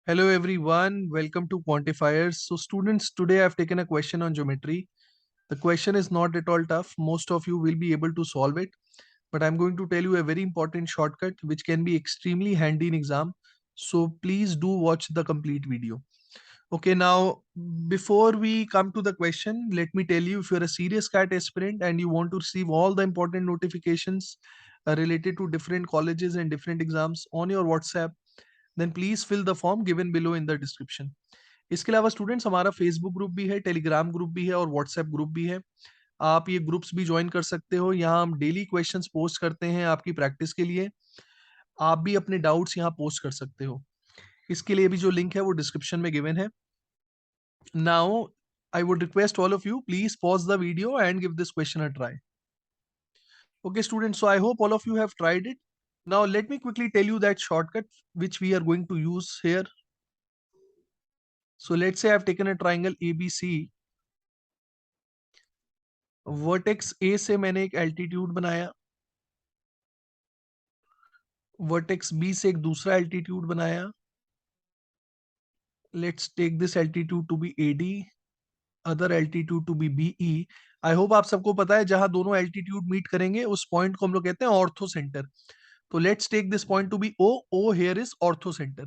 Hello everyone, welcome to Quantifiers. So students, today I've taken a question on geometry. The question is not at all tough. Most of you will be able to solve it, but I'm going to tell you a very important shortcut which can be extremely handy in exam. So please do watch the complete video. Okay, now before we come to the question, let me tell you, if you're a serious CAT aspirant and you want to receive all the important notifications related to different colleges and different exams on your WhatsApp, then please fill the form given below in the description. इसके अलावा students हमारा Facebook group भी है, Telegram group भी है और WhatsApp group भी है. आप ये ग्रुप्स भी ज्वाइन कर सकते हो. यहाँ हम डेली क्वेश्चंस पोस्ट करते हैं आपकी प्रैक्टिस के लिए. आप भी अपने डाउट्स यहाँ पोस्ट कर सकते हो. इसके लिए भी जो लिंक है वो डिस्क्रिप्शन में गिवन है. Now I would request all of you, please pause the video and give this question a try. Okay, students, so I hope all of you have tried it. Now, let me quickly tell you that shortcut which we are going to use here. So, let's say I've taken a triangle ABC. Vertex ए से मैंने एक altitude बनाया, vertex B से एक दूसरा altitude बनाया. Let's take this altitude to be AD, other altitude to be BE. I hope आप सबको पता है जहां दोनों एल्टीट्यूड मीट करेंगे उस पॉइंट को हम लोग कहते हैं ऑर्थो सेंटर. तो let's take this point to be O. O here is orthocentre.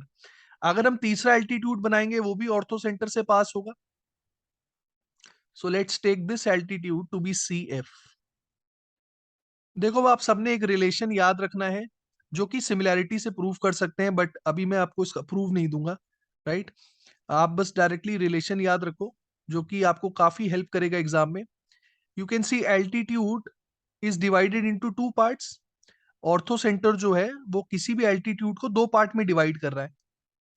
अगर हम तीसरा एल्टीट्यूड बनाएंगे वो भी ऑर्थो सेंटर से पास होगा. So let's take this altitude to be C F. देखो आप सबने एक रिलेशन याद रखना है जो कि सिमिलैरिटी से प्रूव कर सकते हैं, बट अभी मैं आपको इसका प्रूव नहीं दूंगा. राइट, आप बस डायरेक्टली रिलेशन याद रखो जो कि आपको काफी हेल्प करेगा एग्जाम में. You can C altitude is divided into two parts. Ortho centre जो है वो किसी भी एल्टीट्यूड को दो पार्ट में डिवाइड कर रहा है.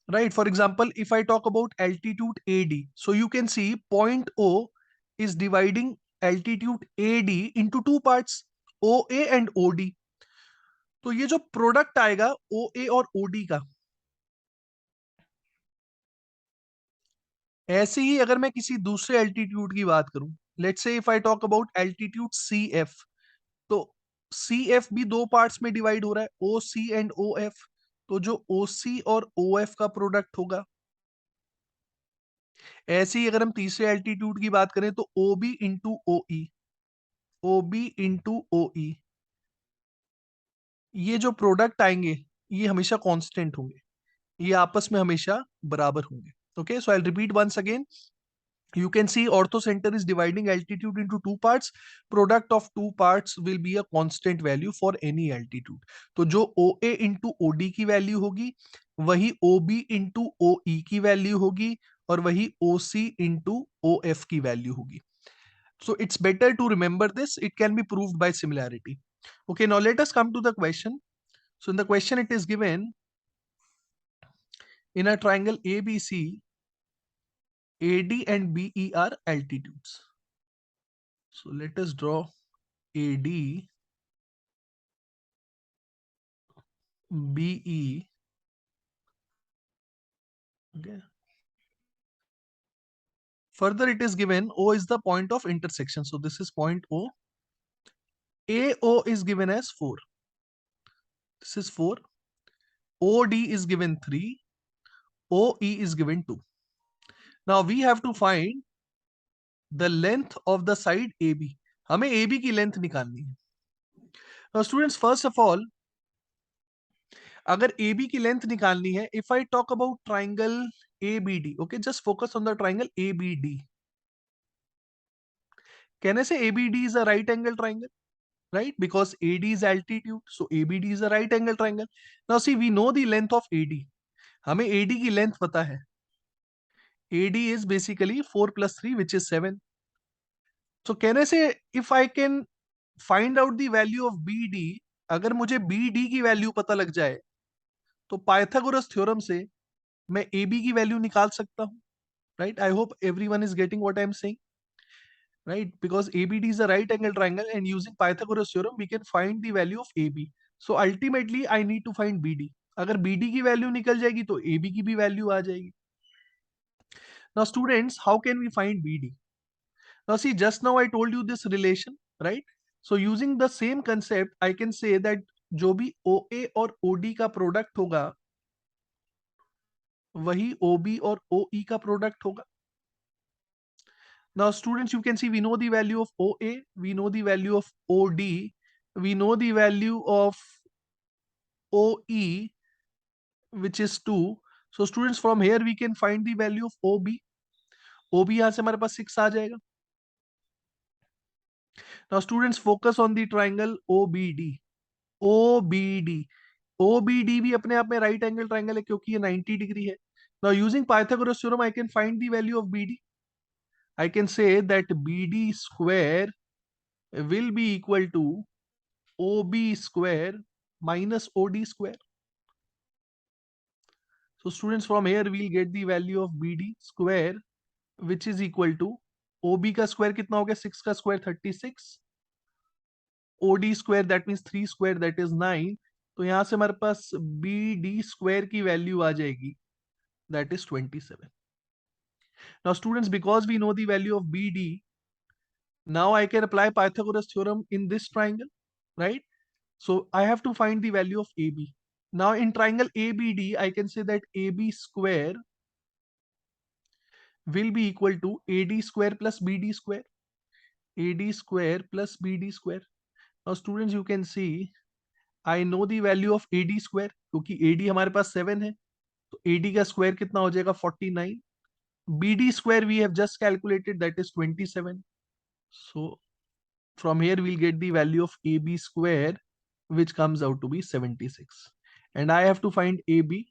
Right, for example if I talk about altitude A D, so you can see point O is dividing altitude A D into two parts, O A and O D. तो ये जो product आएगा ओ ए और O D का, ऐसे ही अगर मैं किसी दूसरे एल्टीट्यूड की बात करूं, let's say if I talk about altitude C F, तो सी एफ भी दो पार्ट्स में डिवाइड हो रहा है, ओ सी एंड ओ एफ. तो जो ओ सी और ओ एफ का प्रोडक्ट होगा, ऐसे ही अगर हम तीसरे एल्टीट्यूड की बात करें तो ओ बी इंटू ओ ई, ओ बी इंटू ओ ई, ये जो प्रोडक्ट आएंगे ये हमेशा कांस्टेंट होंगे, ये आपस में हमेशा बराबर होंगे. Okay, so I repeat once again. You can see ortho center is dividing altitude into two parts. Product of two parts will be a constant value for any altitude. तो जो OA into OD की value होगी वही OB into OE की value होगी और वही OC into OF की वैल्यू होगी. So it's better to remember this. It can be proved by similarity. Okay, now let us come to the question. So in the question it is given, in a triangle ABC, AD and BE are altitudes. So let us draw AD, BE. Okay. Further, it is given O is the point of intersection. So this is point O. AO is given as 4. This is 4. OD is given 3. OE is given 2. Now we have to find the length of the side AB. हमें AB की length निकालनी है. Now students, first of all, अगर AB की length निकालनी है, if I talk about triangle ABD, okay, just focus on the triangle ABD. कहने से ABD is a right angle triangle, right? Because AD is altitude, so ABD is a right angle triangle. Now see, we know the length of AD. हमें AD की length पता है. AD is basically 4 plus 3, which is 7. So कहने से if I can find out the value of BD, अगर मुझे BD की value पता लग जाए तो पाइथागोरस थ्योरम से मैं AB की वैल्यू निकाल सकता हूं. Right? I hope everyone is getting what I am saying. Right? Because ABD is a right angle triangle and using Pythagoras theorem we can find the value of AB. So ultimately I need to find BD. अगर BD की value निकल जाएगी तो AB की भी value आ जाएगी. Now students, how can we find BD? Now see, just now I told you this relation, right? So using the same concept I can say that जो भी OA और OD का प्रोडक्ट होगा वही OB और OE का product होगा. Now students, you can see we know the value of OA, we know the value of OD, we know the value of OE, which is 2. So students, from here we can find the value of OB. OB यहाँ से हमारे पास 6 आ जाएगा. Now students, focus on the triangle OBD. OBD. OBD भी अपने आप में right angle triangle है क्योंकि ये 90 डिग्री है. Now using Pythagoras theorem, I can find the value of BD. I can say that BD square will be equal to OB square minus OD square. So students, from here we'll get the value of BD square, which is equal to OB का square कितना हो गया, 6 का square 36, OD square that means 3 square that is 9. तो यहां से हमारे पास BD square की वैल्यू आ जाएगी, that is 27. Now students, because we know the value of BD, now I can apply Pythagoras theorem in this triangle, right? So I have to find the value of AB. Now in triangle ABD, I can say that AB square will be equal to AD square plus BD square. AD square plus BD square. Now students, you can see I know the value of AD square क्योंकि AD हमारे पास 7 है, तो AD का square कितना हो जाएगा 49. BD square we have just calculated, that is 27. So from here we'll get the value of AB square, which comes out to be 76. And I have to find AB.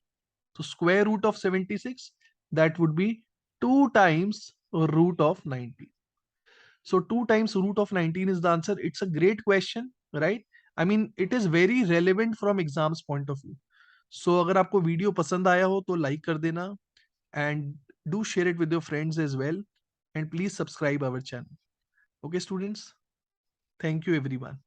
So square root of 76, that would be 2 times root of 19. So 2 times root of 19 is the answer. It's a great question, right? I mean, it is very relevant from exams point of view. So अगर आपको video पसंद आया हो तो like कर देना, and do share it with your friends as well, and please subscribe our channel. Okay students, thank you everyone.